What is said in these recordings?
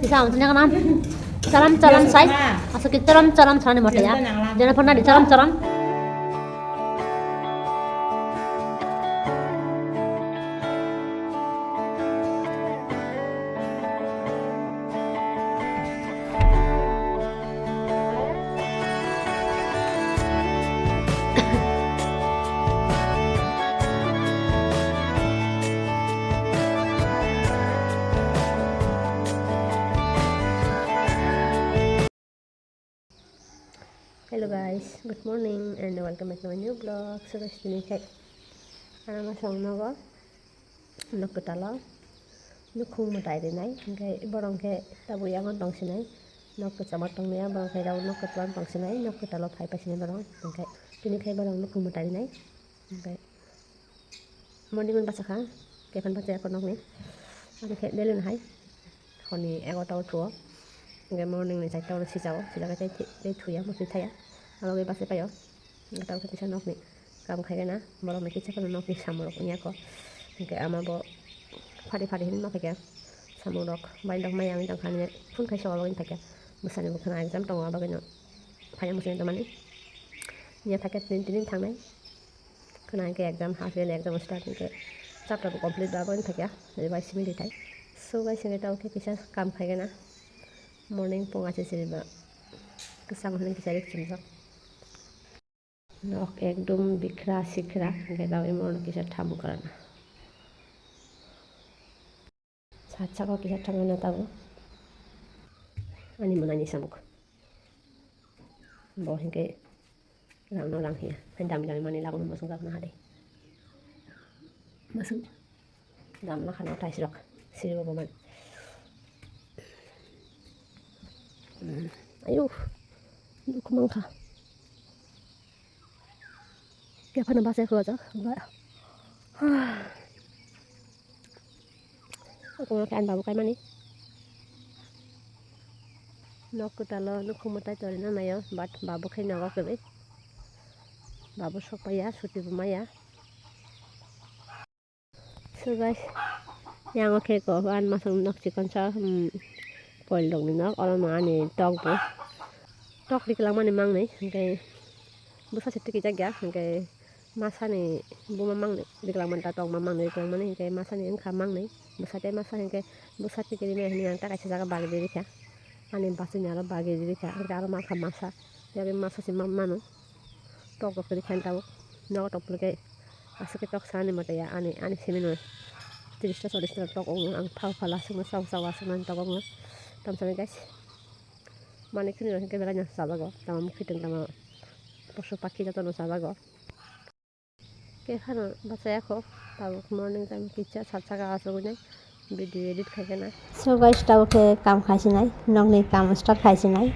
Bisa maksudnya kan caram-caram say. Masuk ke caram-caram sana mata ya. Jangan pernah di caram-caram. Hello guys, good morning and welcome back to my new vlog. So guys, ini kayak anak masang naga, nak ketala, Nwkhung Mwtai Rima, kayak borong kayak tabu yang on bangsa nai, nak kecamat tong ni, borong kayak daun nak ketuan bangsa nai, nak ketala kai pasien borong, kayak ini kayak borong Nwkhung Mwtai Rima, kayak morning baca kan, kayak kan baca aku nok ni, ada kayak delen hai, koni ego tahu tua. Kayak morning ni saya tahu si jauh, sila kata dia tuya mesti saya. Kalau kita pasti payo, kita tahu kita nok ni, kamu kaya na, baru mereka cakap nok ni samurok ni aku, kayak ama bo, padi ini nok kayak samurok, bayi dok maya ni tangkan ni, pun kaya soal ini kayak, misalnya bukan exam tahu apa kena, kaya mesti teman ni, ni paket tin tang ni, kena kayak exam half yearly exam start ni kayak, chapter tu complete dah apa ni kayak, jadi bayi sini ditai, so guys kita tahu kita kamu kaya na. Morning po nga sila ba kasama ng kisari kimsak nok ekdom bikra sikra kaya daw imo kisar thamu karana sacha ko kisar thangana tawo ani manani samuk bo hingke lang no lang hiya handam jami mani lagun masung gak na hade masung dam na kana tai silok silo ba man Ayuh, Nwkhung Nongkha. Kaya pa nabasa ko aja, enggak. Aku ngakain babu kayak mana? Nok Kwtal Nwkhung Mwtai Rima mayo, but babu kayak nagok kebe. Babu sok pa ya, suti bumaya. So guys, yang oke ko, an masang nok chicken sa boil dog ni nok, orang mana ni dog bo. Tok di kelang mana mang nih, kayak besar situ kita ya, kayak masa nih bu mamang nih di kelang mana tong mamang nih di kelang mana, kayak masa nih engkau mang nih, besar kayak besar tiga lima ini yang tak kasih jaga bagi diri ya, ane pasti nyala bagi diri ya, kita orang makan masa, jadi masa si mamang nih, tok aku di tahu, nak tok pergi, asal kita sana mata ya, ane sini nih, cerita tok ang pau palas semua saw semua tok orang, tamsan guys. Mana kini orang kita belanja sahaja, tamam kita tamam poso pagi jatuh no sahaja. Kayak mana baca aku, tahu morning time kita saja asal guna video edit kayak na. So guys, tahu ke kam kasih nai, nong ni kam start kasih nai.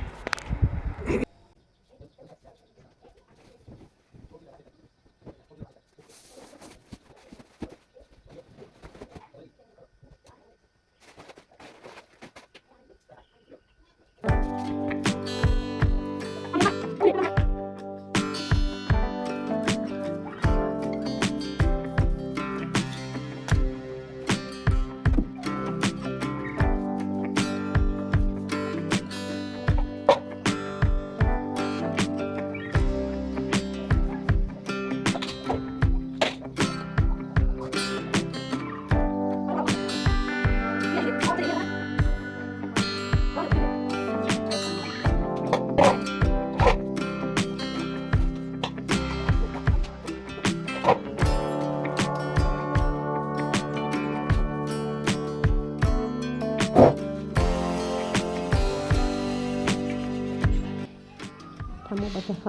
Kamu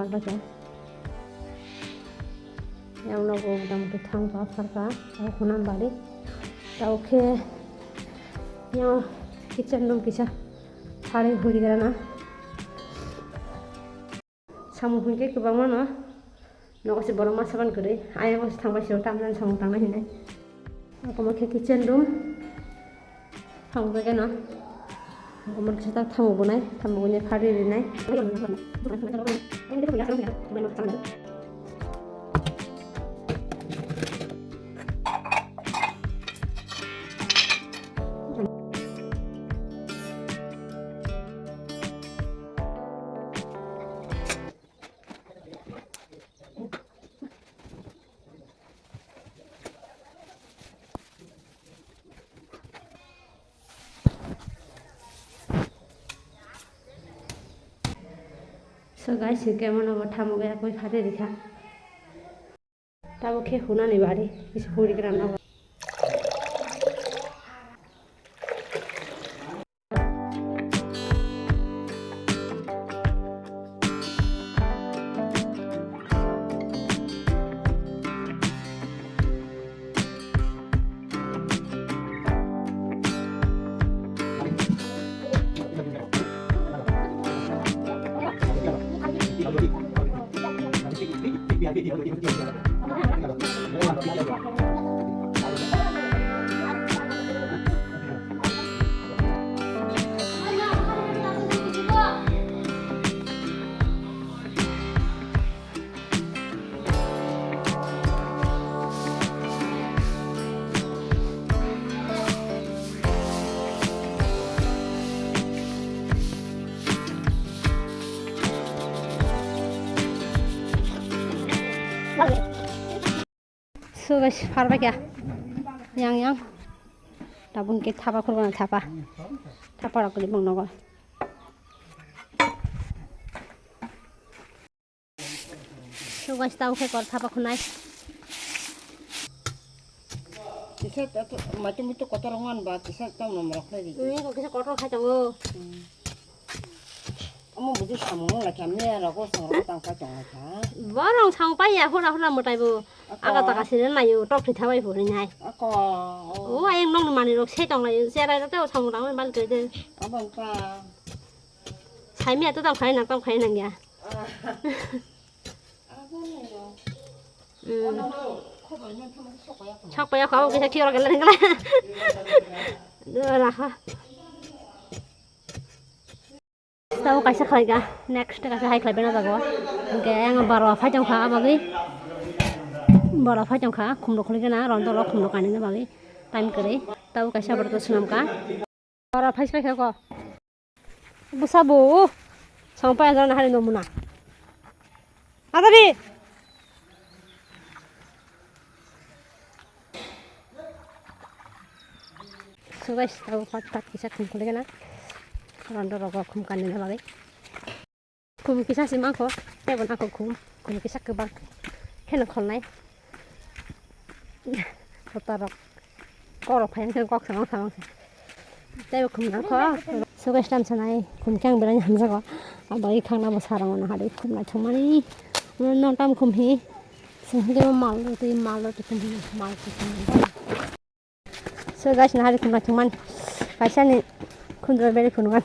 baca yang logo udah betang sarka tahu kunan balik tahu ke yang kitchen room kisah hari huri karena samu punke ke bawah mana nak kasih barang masakan kere ayam masih tambah siapa tamlan samu tangan ini aku mau ke kitchen room kamu bagaimana aku mau kita tamu bunai tamu punya hari ini So guys, কেমন অবস্থা মগে কই খাতে দেখা তাও খে হুনা নি বাড়ি কিছু পুরি করে রান্না So guys, farba kya? Yang. Tabun ke thapa khurba na thapa. Thapa rakli bang nogo. So guys, tau ke kor thapa khunai. Kisah tu macam itu kotoran bah kisah tahu nama raklah di. Ini kok kisah kotor khai jango. Kamu butuh sama lah kami ragu sama tangkap jangan kah? Barang sampai ya hura mutai bu. Aga tak kasih na yu tok thi thawai bu ni hai. Aku. Oh, ai nong mani rok se tong la yu se rai ta sam dang ban ke de. Abang kah? Sai mẹ tôi tao khai nang ya. Abang ni lo. Chắc bây giờ có cái kia là cái lên cái này. Đưa ra ha. Tao cái sắc khai cả. Next cái hai khai bên đó có. Cái anh bảo phải trong khá bao cái. Bảo phải trong khá không được khai cái nào rồi tao không được cái này bao cái. Time cái đấy. Tao cái sao bớt sunam cả. Bảo phải khai có. Busa bu. Sampai giờ hari nomuna. Ada di. So guys, tahu pat kisah kum kuliah na, rondo rogo kum kan ni lagi. Kum kisah si mangko, tapi aku kum kisah kebang, kena kolai. Kotorok, korok payan kena kok sama. Tapi kum nangko, so guys dalam sana kum kang berani hamzah ko, abang ikhang na besar orang hari kum na cuma ni, nonton kum hi, sehingga malu tu kum hi malu tu kum. So guys, nah hari kumna cuman kaisa ni kundra beri kunungan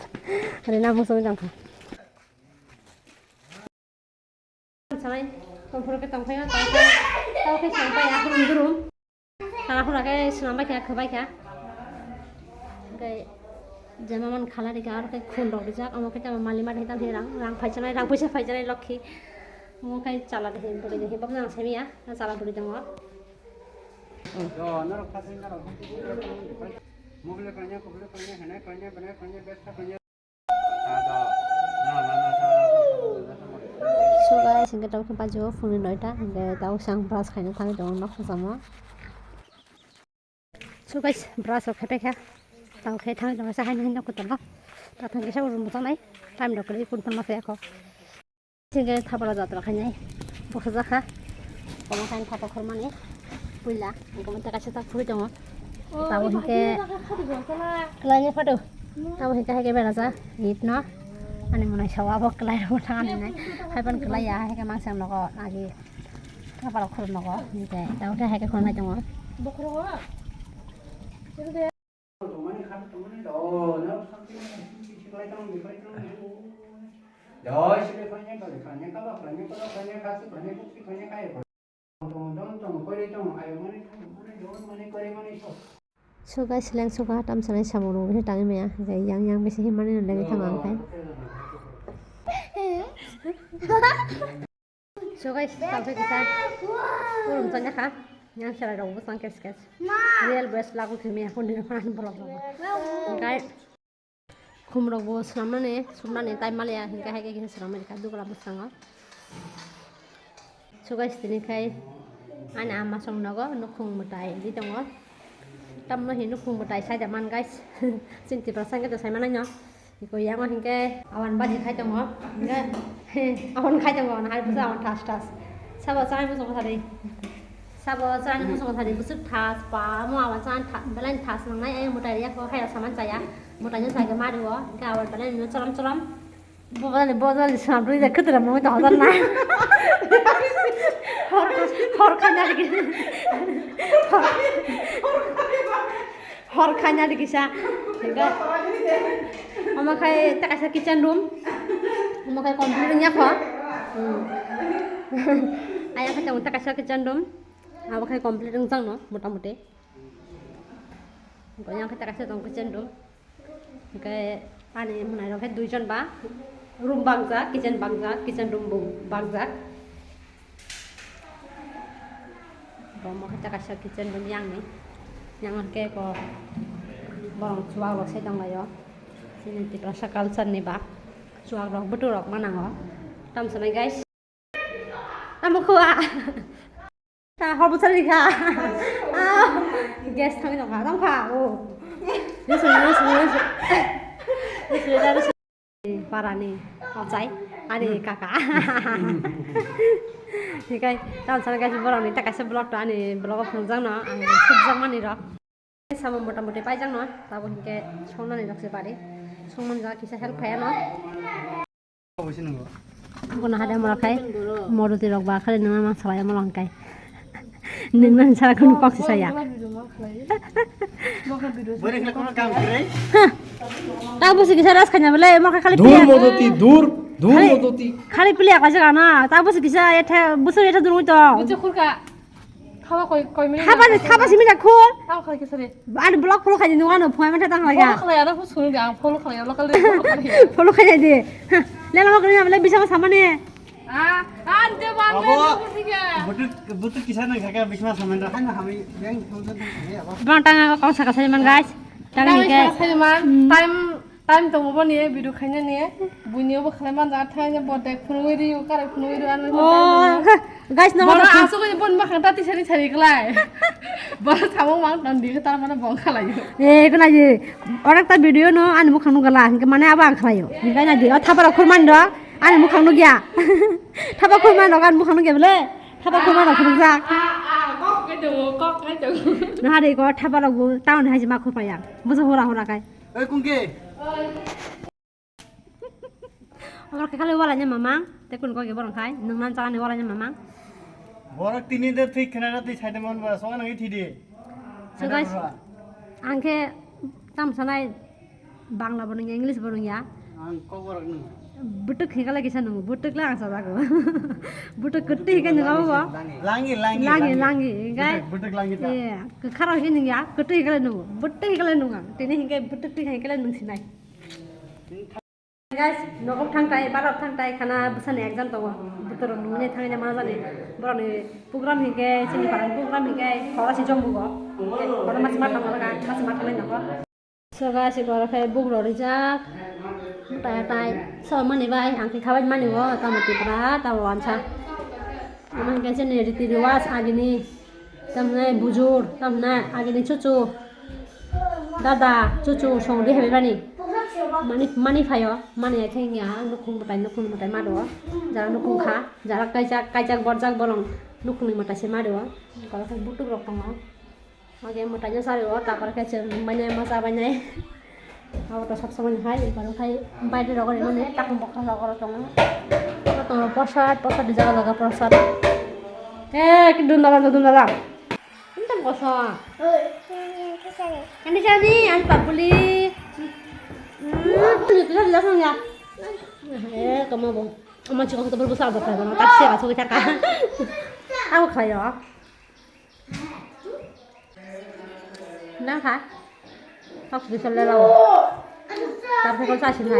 hari namu so jangka. Sampai kompor ke tangkai tahu ke sampai aku rundurum. Karena aku lagi selama kayak kebaik ya. Kayak zaman khala di gar kayak kundra bijak, amu kita malima di hitam rang pajanai rang puisa pajanai lokhi. Amu kayak cala di hitam boleh jadi bapak nang semi ya, cala boleh jangwa. So guys, hingga tahu kita jauh phone noita, hingga tahu sang brush kayaknya kami dong nak sama. So guys, brush oke ya, tahu kayak thang dong saya hanya aku tahu, datang kisah urut mutan ay, time dok lagi pun pernah saya kok. Hingga thapala jatuh kayaknya, bukan zakah, kalau kain thapa korman ya. Pula, aku minta kasih tak pulih dong. Tahu hingga kelanya pada, tahu hingga berasa, gitu. Ane mana sawa apa kelai orang tangan ini, hai pan kelai ya, hingga mangsang nogo lagi, apa lo kurun nogo, hingga tahu hingga kurun aja dong. So guys, lang suka tam sanai samuro besi tangi mea, yang besi himani lagi tangang kai. So guys, sampai kita urun tanya kah, yang cara dong busang kes. Real best lagu kami pun di depan blog. Kai, kumrok bos nama ne, time malia, hingga hai kita selama dekat dua kelas busang. So guys, ini kai, ana masang naga, Nwkhung Mwtai di tengah. Tâm nó hiện Nwkhung Mwtai sai đam ăn guys, xin tiprasa cái tôi sai mana nhá, thì có yang mà hình cái awan bát thì khai trong đó, Ahon khai tang on hai busa ahon tas sabo chai mo song thari sabo chai mo song thari busuk tas pa mo awan chan balan tas nang nai ai mutai ya ko hai saman chaya mutai nya sai ga ma do ka awan balan no chalam bozal sam ri da khatra mo ta hodan na hor khanya dikhi hor khanya dikhi sa ga ama khai ta ka kitchen room ama khai complete nya kho ayah khai ta ka kitchen room ama khai complete ng jang no motamote ko yang khai ta ka kitchen room cái anh em này nó hết 2 John ba room bangja kitchen room bangja có một cái taka kitchen room yang này yang ke ko borong chuak lo sai dang layo sini tiprasaculture ni ba chuak rok betul rok mana ngo tam sanai guys tam khua ta hor bu sari kha guys thang no kha tam kha o this parani outsai ani kaka thì cái tao sang cái vlog này ta cái vlog đó này vlog phong giang nó ăn súp giang mà này đó sama motamoти pai jang no tao cũng cái song này được sẽ phải đi song mình ra kisah help phải nó còn ada malah kai moruti rok ba kali nama masalah yang melangkai dengan cara kau nupak sih saya boleh kalau kamu kira tahu bos kisah ras kanya boleh mau kali dur modoti dur modoti kali pilih apa sih karena tahu bos kisah ya teh bos ya teh dulu itu খাওয়া কই কই minute খাবা সিমি রাখো তাও খাই কিছু রে আর block follow খাই দিও না ফয় মাথা তাং লাগা ফলো খাই আর শুনি গাং ফলো খাই লোকাল ফলো খাই দে লেলা মা করে আমলে বিশা সামনে আনতে Bangla বুঝিগে butuh kisah nang kakak bisma saman rakan kami yang tonton ya apa bang tang kau saka saiman guys tang time ni ke সাইমান টাইম তো মব নিয়ে ভিডিও খাইনা নিয়ে বুইনিও খাইমান যা থাইনে বডে ফুনুই দিও কারে ফুনুই দিও আর guys na বড় আসো কই বন মা খান্তা তিসারি ছারি গলাই বড় থামো মান দন দিকে তার মানে বং খালাইও ko na je orakta video no an mu khanu gala ke mane aba khlayo hingai na de thapara khurman do an mu khanu gya thapa khurman do kan mu khanu gya bole thapa khurman do khunu jak ก็cáiดู na ha de ko thapara bu taun hai ma khu paya bu so hora kai eh kungke Orang kali wala nya mamang tekun ko ge borong khai nang nan cha ni wala nya mamang borak tini der thik khana ra ti saide mon ba songa nang thi di so guys angke tam sanai bangla bonong english bonong ya ang kokborok nang butuk higala kisa nang butuk la asa jago butuk kutti higa nang ba langi langi gai butuh langi ta iya ke khara hin ya kutti higala nang butuk higala nang tini hinga butuk ti higala nang sinai guys nokok thangtai barok thangtai khana busan exam to butor nune thangina ma jane boroni program hige sini parang program hige khora si jong bugo khora mas mat nang ga mas mat nang nako so guys igor khai bugro rijak tai so mani bai angki khabai mani go tamati pra tawancha amang ke sini riti riwas agini tamne bujur tamna agini chuchu dada chuchu song di hebe bani mani phayo mani akhengya Nwkhung Mwtai ma do jara Nwkhung kha jara kaijak borjak borong Nwkhung Mwtai se ma do kala khai butuk rok tong age Mwtai nya sare o tapar khai chen banai masa banai aw to sab samai hai kala khai baide rok ni mane tak bokha rok tong to prasad di jaga prasad ki dun daga entam kosa Ini jadi an papuli itu sudah jelas ya kamu bong kamu cukup kita berbesar besar kan tak sih masuk kita kan aku kaya nah kah aku bisa lelau tapi kalau saya sini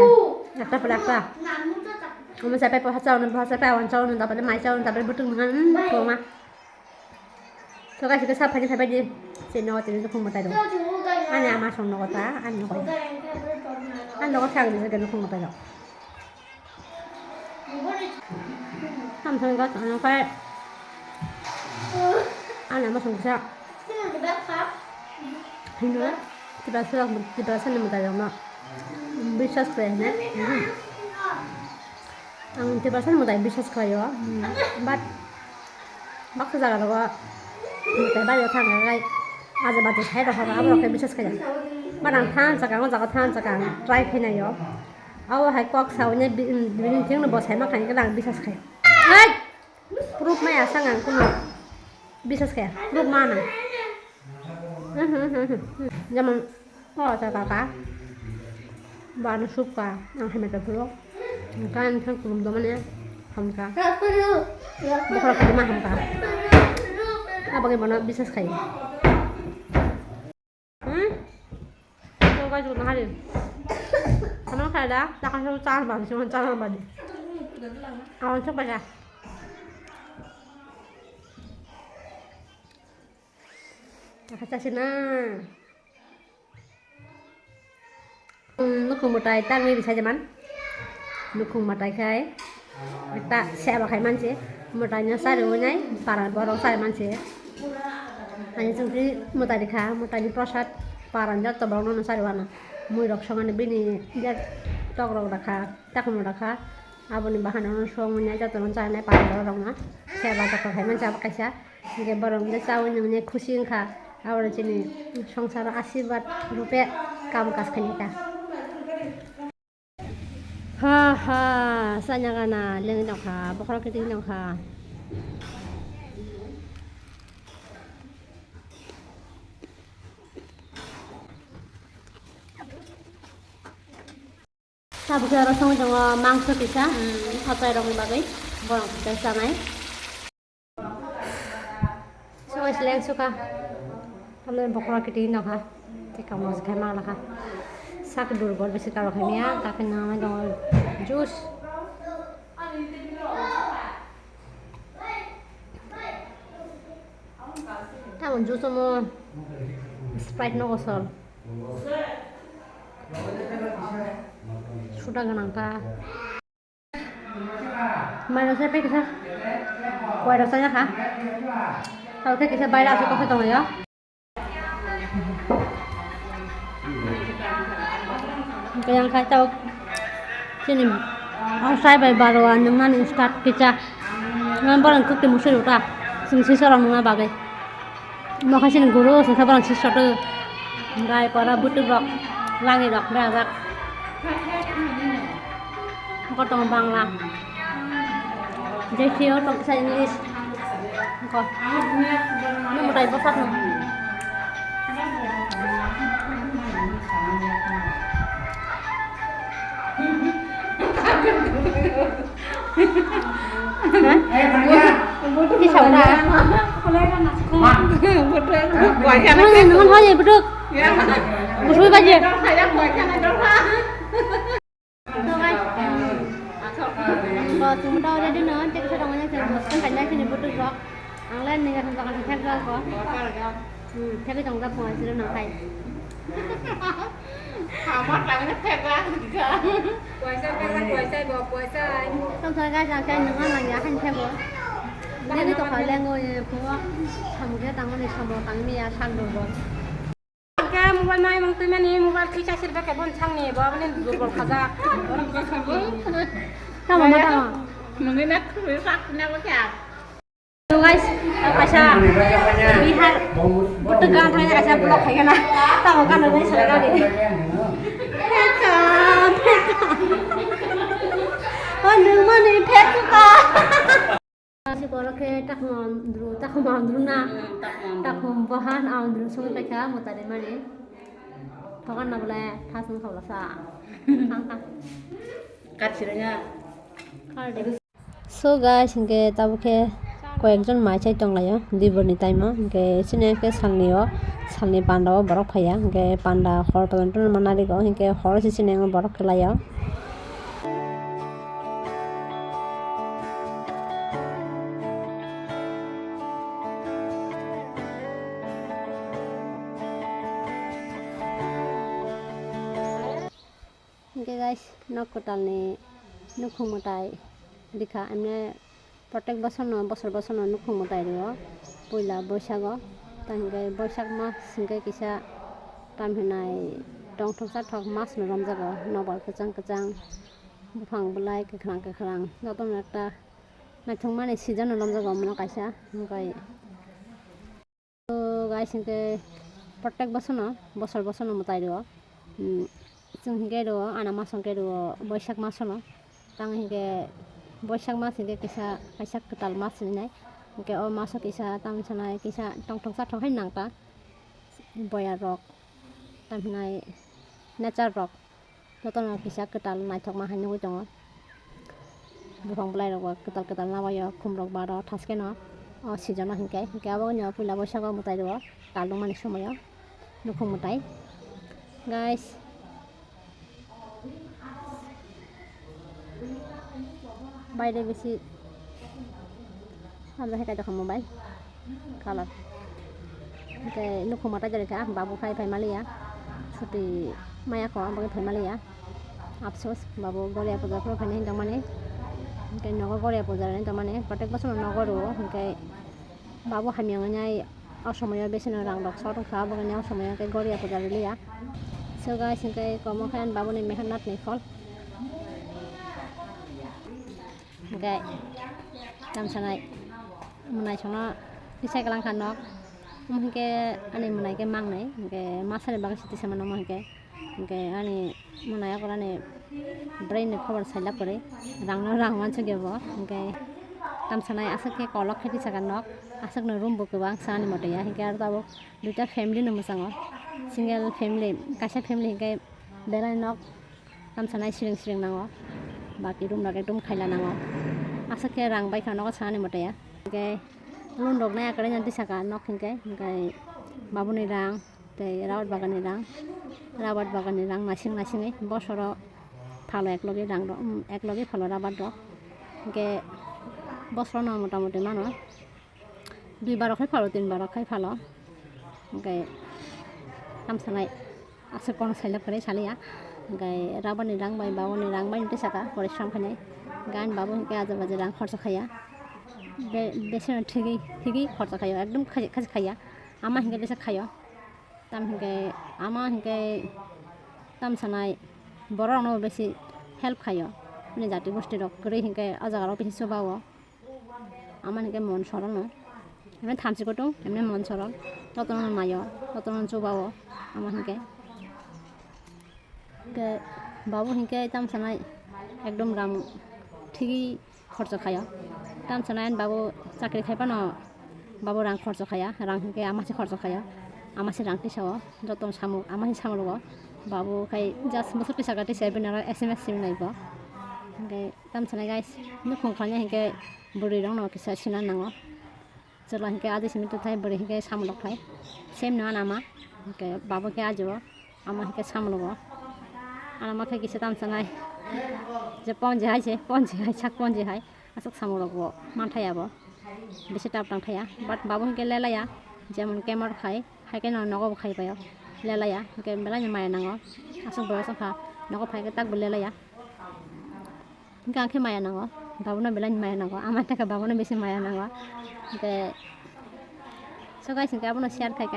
ada pelaksa kamu sampai bahasa pewan cawon dapat mai cawon dapat butung dengan koma so guys kita sampai di sini waktu itu Nwkhung Mwtai dong anh ama song nó ta anh nó coi anh nó có sang thì cái Nwkhung Mwtai đâu thăm thôi có nó phải anh ama song sao hình nữa tiprasa Mwtai dong nó bisa spray nè Ang Tiprasa Mwtai বিশ্বাস খাইও but বাক্স জায়গা লগা Mwtai বাড়িও থাকায় আজে বাজে খাই রকম আবার ওকে বিশ্বাস খাই বাট আং থান জায়গা জায়গা থান জায়গা ট্রাই খাইনাইও আও হাই কক সাউনে বিনি थिंनो বসাই মাখানি গলা আং বিশ্বাস খাই এই প্রুফ মায়া সাং আং কোনো বিশ্বাস খাই প্রুফ মানা যেমন ও জায়গা বান সুপকা আং হাইমাটা পুরো kan kan kulum domane hamka bokor ko ma hamka bagaimana bisnis kai to ga ju na hari kamu kada tak kasih ucapan bang cuma cara bang awan coba ya kata sina Nwkhung Mwtai tang ni bisa jaman Nwkhung Mwtai khai ta sẽ vào khai manche Mwtai nya sa ro nhai para boro sa manche ani jungri Mwtai dikha Mwtai ni prasad paran ja tobong no sa wana mui rok songane bini ja tok rok rakha takum rakha aboni bahana no song nya ja ton cha nai para boro rok na se ba ta khai mancha ba kaisa ge borong ja chawo ni khushi kha awra chini songsar ashirwad rupe kam kas khani ta ha ha sanya kana leng Nongkha bokor kiting Nongkha ta bây giờ nó xong rồi mang cho kita hotel rong bagai borong kita sanai so is leng suka kalian bokor kiting Nongkha te kamu sekai mana kah sak dur bol besi karo khamia ta kana ma dong juice ta mon juice mo sprite no gosol sudah ganang ta mai nó sẽ biết cái sao quay đầu sang nhá hả sau cái sẽ bay ra cho có phải tông này á cái yang khai tao sini outside by baruan nang nan start kicha ngan barang kuk te musul ta sing sisarang nang bagai maka sini guru sing sabarang sisar tu dai para Bwtok langi dok dak ko tong bangla jadi sio tong sa English ko no Mwtai bapak no Cái sầu ra quay cái nó nhìn nó thôi gì Bwtok một suy bao nhiêu phải đang quay cái này đâu ra rồi chúng tôi ra đến nữa chắc sẽ đồng anh sẽ cảnh đây thì Bwtok đó ăn lên thì không còn khác ra có theo cái dòng ra ngoài sẽ nó phải mắt lại nó thèm ra quay xe bò quay xe trong thời gian giao tranh nó là giá hành theo bữa nên cái tộc hỏi lên ngồi phú thằng cái tăng cái xong rồi tăng mía sang đồ rồi cái mobile này mang tới mày mobile khi chạy xe cái bọn sang nè bò nên đồ bò khá tao mà tao mà cái nát với phát nó có chả so guys Kasha Bihar Bwtok kan thanya Kasha vlog hai kana tao kan nó sai ra đi con đừng mà đi phép ka si borake tak mondru na tak bahan andru sung Kasha Mwtai Rima ni thokan na bole thasung khawla sa cắt xí nha so guys inge tabuke কয়েকজন মাইচাই টংলায় দিবনি time গে সিনেকে সালনি পান্ডাও বরক ফাইয়া গে পান্ডা হর পর্যন্ত মানারি গো হিকে হর সিনে বরক খেলায় গে guys Kwtal ni Nwkhung Mwtai dikha amne प्रत्येक बছर Nwkhung Mwtai Rima पहिला बैसाग तांगे बैसाग मास सिंगे किसा टाइम होनाय दंथसा थक मास नरम जागो Nobel कचां buphang bulai kekrang joton ekta Nwkhung mani season lomjago mano kaisa oमफ्राय তো গাইস ইনকে প্রত্যেক বছর মতাই रो जों हिंगे रो आना मास हिंगे रो बैसाग मास न तां हिंगे बैसाग मास हिंगे kaisa kwtal मास हिनाय हिंगे ओ मास kaisa तां सानाय kaisa tongthong sathong hai nangta boya rok तां हिनाय nature rok joton kaisa kwtal naithok ma hainoi tongo buphang bulai rok kwtal nabayo khumrok baro thaske no o season hinkhe abo no puila boisago mutai ro kalung mani somoyo Nwkhung Mwtai guys বাইরে বেশি আমরা হেকাই দেখো mobile colour Nwkhung Mwtai jereka babu khai malia ছুটি মায়া ko ambaga malia afsos babu goria puja pro phane hindang mane hinkhe nogo goria puja ni tamane protek bosor nogo ro hinkhe babu hamiang nyai অসময়ে বেশি না রাং rock সটং খাবো গনে অসময়ে কে গড়িয়া পূজা লিয়া so guys ইনকে কম খান বাবুনি মেহনত নি ফল গাই তামসানাই মুনাই সনা পিছাই গলাং খান নক মুহিকে আনি মুনাই কে মাংনাই ইনকে মাছারে বাগা সিটি সামানো মুহিকে ইনকে আনি মুনাই করানি ব্রেইন খবর সাইলা করে রাং মানছে গেবো ইনকে তামসানাই আসকে কলক খেতি Sagan knock asakno room bo kubang sani motaya hinke ar tabo duita family no musango single family kaisa family hinke belai nok tamsanai siring nango baki room lage tum khaila nango asake rang bai khano sani motaya hinke room dog na akare nanti saka nok hinke babuni rang tei rawat bagani rang nasing bosoro phalo ekloge rang do ekloge phalo rabat do hinke bosoro no motamoti mano 2 বার খাই ফালো 3 বার খাই ফালো গাই তামসানাই আছে কোন সাইলা করে ছালিয়া গাই রাবানি রাং by Babni Rang by নিতে সাকা পরিশ্রম খানে গান বাবু কে আজ বাজে রাং খরচ খাইয়া বেশি ঠিকই খরচ খাইয়া একদম খাজি খাইয়া আমা হিংকে দেশে খাইয়া তাম হিংকে আমা হিংকে তামসানাই বড় ন বেশি হেল্প খাইয়া মানে জাতি গোষ্ঠী রক করে হিংকে আজাগারও বেশি সবাও আমা হিংকে মন সরল ন এমনি থামসি কটো এমনি মন সরল ততন মায় ততন চোবাও আমার হিংকে বাবু হিংকে তামসানাই একদম রাম ঠিকই খরচ খায় তামসানাই বাবু চাকরি খাইবা ন বাবু রাং খরচ খায়া রাং হিংকে আমাসে খরচ খায়া আমাসে রাং টিসাও যতন সামু আমাসে সামলব বাবু খাই জাস্ট বছর টিসাকা টিসাই বেনারা SMS সিম নাইব হিংকে তামসানাই গাইস Nwkhung খাইয়া হিংকে বুড়ি রং ন কিসা সিনা নাঙ্গো Jala hinke adi simito thai bori hinke samlok thai sem na nama hinke babu ke ajo ama hinke samlogo ama khai kise tamsanai je ponje hai chak ponje hai asok samlogo manthai abo beshi tap tang thaya but babu hinke lelaya jemon kemor khai ke no nogo khai payo lelaya hinke belanya maya nango asok boyos kha nogo phai ke tak lelaya hinke angke maya nango babu na belanya maya nango ama taka babu na beshi maya nango hinke so guys hinke abono share khai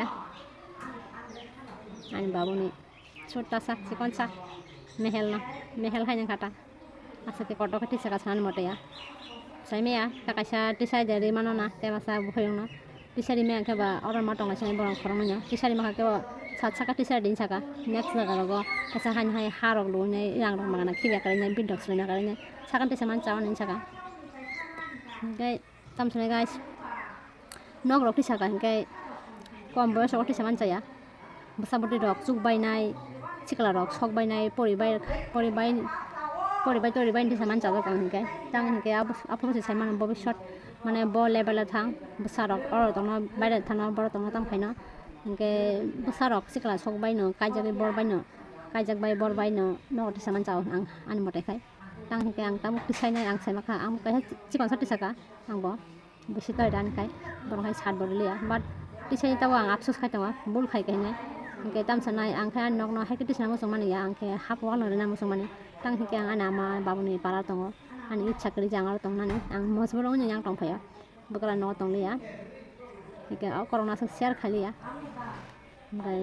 ani babu ni छोटा सा chicken सा मेहल खाइ खाटा asake koto khati saka san motaya saimea takaisa tisai dari mano na temasa bukhoyno tisari me angka ba oror matong asai borong khorongno tisari ma ke sat saka tisari din saka next daga rogo kasa han hai harok lu nei rang rang magana khibe kare nei bidok srena kare nei sakan tisa man chawan nin saka gai tamsane guys nok rok tisaka gai kom boyos rok tisa man chaya basaboti rok chuk bainai sikla rok sok bainai পরিবাই দিছে মান চাদর কাম হিংকে তাং হিংকে আপু সে মানে ভবিষ্যৎ মানে ব লেভেলে থাং বসারক or তং বাইরে থানা বড় তং তাম খাইনা হিংকে বসারক সিকলা সক বাইনো কাইজাগै बर বাইনো কাইজাগ বাই बर বাইনো নগতি সামান চাও आं आनि मते खाय तां हिंके आं ताम किसाइनाय आं साइमाखा आं काय चिकन सति साका आंबो बेसि तय दान खाय बरहाय सात बरलिया बाट तिसाइ ताव आं आफसोस खाय तावा बुल खाय गायनाय हिंके तामसानाय आं खाय नक न हाय कितिसना मसं माने या आं खाय हाप वाल ना मसं माने tang hingke ang ana ama babuni para tongo ani ichha kri jangar tong nani ang mosboro ni yang tong phaya bukala no tong liya hingke au corona sa share khaliya bai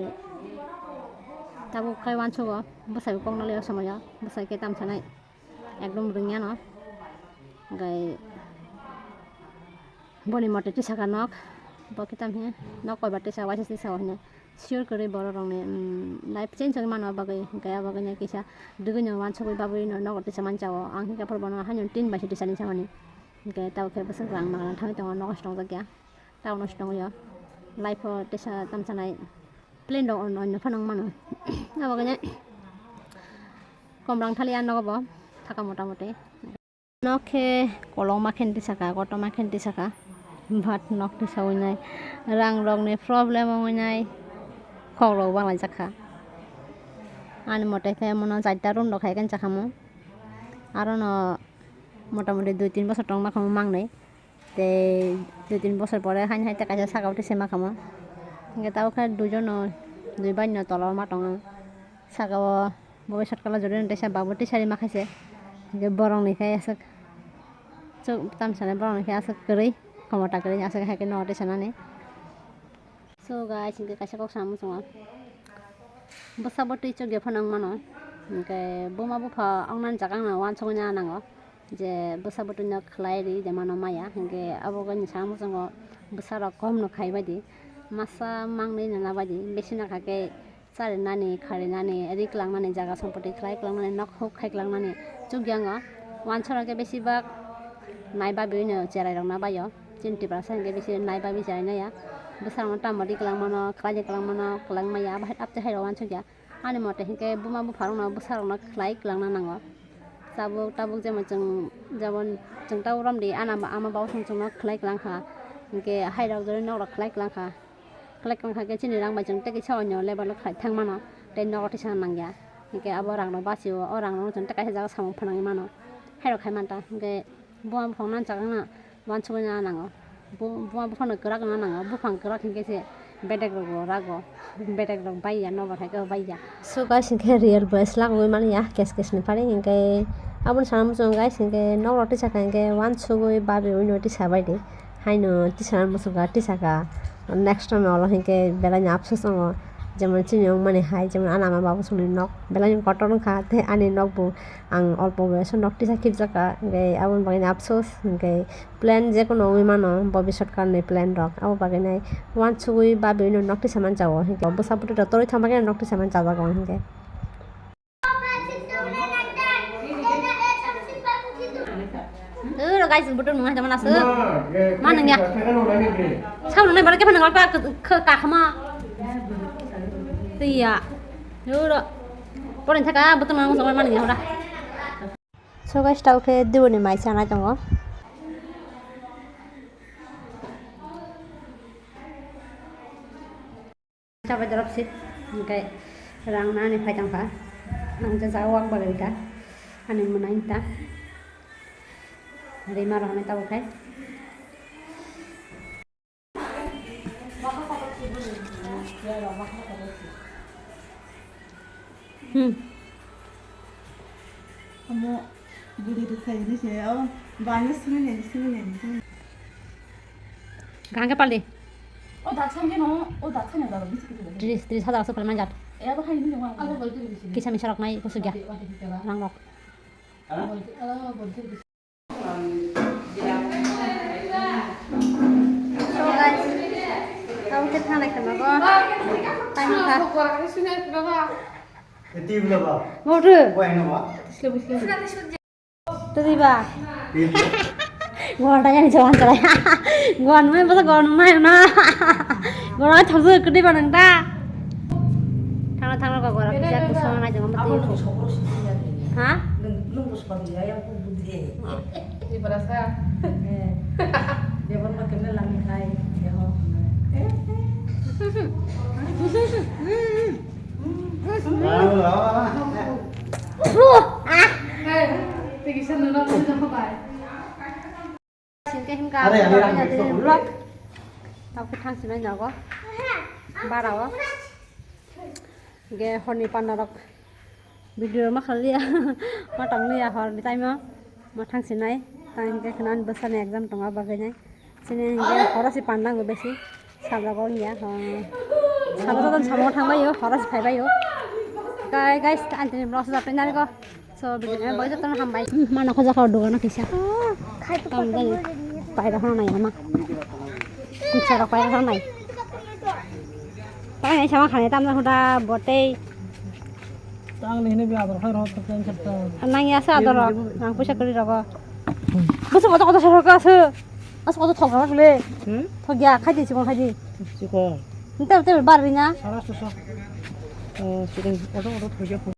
tabu kai wancho bo bosai kong na liya samaya bosai ke tam sanai একদম রুইয়া ন গাই বনি মতে টিসাকা knock বকিতাম হে knock কয়বার টিসা ওয়াইছে টিসা হনে sure করে বড় রংনে life change হয়ে মানো বাগৈ গায়া বাগৈ না কিসা দুগুনো ওয়ান সবাই বাবুই নক টিসা মানচাও আং হিকা ফরবনো হানি 3 বাইছে টিসা নিসা মানে গায় তাও खे বসে রাং মাগান থামি তো নষ্ট হয়ে গিয়া তাও নষ্ট হইয়া লাইফ টিসা তামসানাই প্লেন দ অন্য ফানং মানো আবাগনে কমরাং থালিয়া নগব থাকা মোটামুটি নখে কলমা খেন্তি সাকা কটমা খেন্তি সাকা ভাত নখটি সাউই নাই রাং রংনি প্রবলেম হই নাই খরো বাংলাই জাখা আনি মতে খে মনে 4টা রুন্ড খাই কেন চাখামু আর ন মোটামুটি 2-3 বছর টং মাখামু মাংনাই তে 2-3 বছর পরে হাই হাই টাকা সাকা উঠেছে মাখামু ইংকে তাও খে দুজন দুই বাইন তলর মাটং সাগাও ভবিষ্যৎ কালে যদি দেশা বাবুটি সারি মাখাইছে বরং নিখাই আছে চোখ তামসানে বরং নিখাই আছে করেই ক্ষমতা করে আছে হাকে নটে সানানে সো গাইস ইংকে কাছে কক সামু সঙ্গ বসাবটি চোখ গেফনাং মানো ইংকে বুমা বুফা আংনান জাগাং না ওয়ান সঙ্গনা নাঙ্গো যে বসাবটি ন খলাইরি যে মানো মায়া ইংকে আবগনি সামু সঙ্গ বসারা কম ন খাই বাদি মাসা মাংनै না বাদি বেশি না খাকে চারিনানি খারিনানি রিকলাंनानै জায়গা সম্পত্তি খাইक्लांनानै নখ হোক খাইक्लांनानै চুগিয়াঙ্গা ওয়ানছরাকে বেশিরভাগ নাইবা বিনো চেরাইরংনা বাयो চিন্তিপ্রাসাকে বেশি নাইবা বিচারনাया বসারना टामबादि क्लांमानो खाइक्लांमानो क्लांमाया बाहाय आपते हाइरो वानछगिया आनि मते हिके बुमा बुफारंना बसारना खाइक्लांना नांगो जाबो ताबुक जेमन जों ताव रामदि आमा बाव संजोंना खाइक्लांखा हिके हाइराव जरै नगरा खाइक्लांखा खाइक्लांखाके चिनि रांबाय जों टेके सावनो लेबाल खाइ थांमानो टे नगरति सान नांगिया हिके आबो रांनो बासियो अ रांनो जों टेका जागा सामु फनाङि मानो हाइरो खाइमानता हिके बुमा बुफांना जागाना वानछगना नांगो बुमा बुफानो गरागना नांगो बुफां गराग हिकेसे बेटेक रगो रागो बेटेक रग बाइया नबाथाय गो बाइया सो गाइस हिके रियल भॉइस लागो मानिया केस केस नि पारे हिके आबन सामु जों गाइस हिके नगरति साका हिके वानछगoi बाबे उइनोति साबायदि हाइनो तिसाना मुसुगा तिसाका नेक्स्ट टाइम अल हिके बेलानि आफसोस दङ जेमन चिनियं माने हाय जेमन आनामा बाबु सुनि नक बेलानि कटन खाते आनि नकबो आं अल्प बयस नक तिसा खिबजाका हिके आबन बागैनि आफसोस हिके प्लान जे कोनो मानो भबिष्यत कारनि प्लान रक आबो बागैनि वान सुगुइ बाबे उइनो नक तिसा मान जाव हिके बसाबुति तरै थामागे नक तिसा मान जाजागौ हिके guys Bwtok Nongkha teman asu mana ya sao nó này bảo cái phần nào cả không à thì à rồi đó có đến thaka Bwtok Nongkha sama mana ya udah so guys tau ke dua nih mychannel tunggu coba drop sih kayak rang nani phải tang fa ang chân sao wang bagay ta anh em muốn ta Rima rohne tahu kan? Kamu budi dukai ini sih, oh banyak sini. Kang kepal deh. Oh datang kan, oh datang ya dalam bisik. Diri sadar asal manjat. Ya apa ini cuma? Aku boleh bisik. Kisah misalok naik kusuk ya. Rangrok. So guys, kamu kita naik ke mana? Tanya kak. Itu berapa? Mau tu? Poin apa? Tu tiba. Gua tanya ni jawan cerai. Gua ni pasal gua ni na. Gua ni thằng cái đi vào đằng ta. Thằng nó gua kerja kusang aja ngomong betul. Hah? Nunggu seperti yang aku budi. Tiprasa. Dia pernah kenal lagi kai. Dia ho. Tinggi sana nak macam apa? Singkat hingga vlog. Tao cứ thang xin nhỏ quá. Ba đầu á. Gue honi panarok video mah kali ya. Ma tang ni ya hor di time ma thang xin nai. Tang ke kenan besar ni exam tengah bagainya. Sini gue horas si pandang gue besi. Sabra kau ya. Sabra tu sama thang bayo, horas phai bayo. Guys, antene vlog sudah penal ko. So begini boy itu hambai. Mana aku jakar dua nak kisah. Kamu dari pai dah orang naik nama. Kuncara pai dah orang naik. Tapi ini sama kan tam dah sudah bote. Tang ni biar berkhar hot kan cerita. Nang ya sa ador. Nang pusat kiri raga. Besok kota seraka se. Asal kota thok raga le. Thok ya khai di sih khai di. Cikgu. Entah bar ni nya. Salah susah. Sudah, orang thok je.